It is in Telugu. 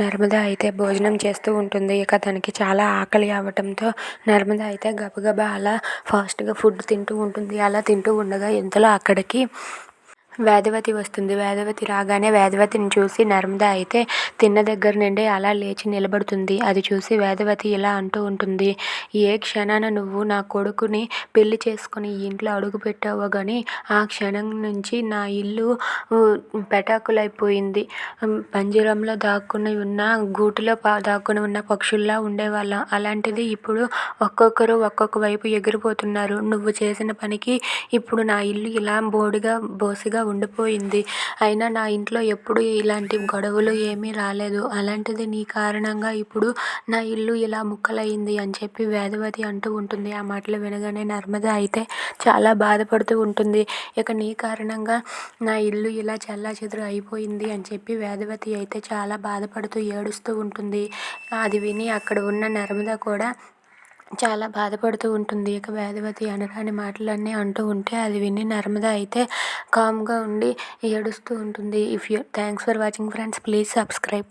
నర్మద అయితే భోజనం చేస్తూ ఉంటుంది. ఇక తనకి చాలా ఆకలి అవ్వటంతో నర్మద అయితే గబగబా అలా ఫాస్ట్గా ఫుడ్ తింటూ ఉంటుంది. అలా తింటూ ఉండగా ఇంతలో అక్కడికి వేదవతి వస్తుంది. వేదవతి రాగానే వేదవతిని చూసి నర్మద అయితే తిన్న దగ్గర నుండి అలా లేచి నిలబడుతుంది. అది చూసి వేదవతి ఇలా అంటూ ఉంటుంది, ఏ క్షణాన నువ్వు నా కొడుకుని పెళ్లి చేసుకుని ఈ ఇంట్లో అడుగు పెట్టావో కానీ ఆ క్షణం నుంచి నా ఇల్లు పెటాకులైపోయింది. పంజరంలో దాక్కుని ఉన్న గూటిలో దాక్కుని ఉన్న పక్షుల్లా ఉండేవాళ్ళం. అలాంటిది ఇప్పుడు ఒక్కొక్కరు ఒక్కొక్క వైపు ఎగిరిపోతున్నారు. నువ్వు చేసిన పనికి ఇప్పుడు నా ఇల్లు ఇలా బోసిగా ఉండిపోయింది. అయినా నా ఇంట్లో ఎప్పుడు ఇలాంటి గొడవలు ఏమీ రాలేదు. అలాంటిది నీ కారణంగా ఇప్పుడు నా ఇల్లు ఇలా ముక్కలయ్యింది అని చెప్పి వేదవతి అంటూ ఉంటుంది. ఆ మాటలు వినగానే నర్మద అయితే చాలా బాధపడుతూ ఉంటుంది. ఇక నీ కారణంగా నా ఇల్లు ఇలా చెల్లాచెదురు అయిపోయింది అని చెప్పి వేదవతి అయితే చాలా బాధపడుతూ ఏడుస్తూ ఉంటుంది. అది విని అక్కడ ఉన్న నర్మద కూడా చాలా బాధపడుతూ ఉంటుంది. ఇక వేదవతి అనరాని మాటలన్నీ అంటూ ఉంటే అది విని నర్మద అయితే కామ్గా ఉండి ఏడుస్తూ ఉంటుంది. Thanks for watching friends, please subscribe.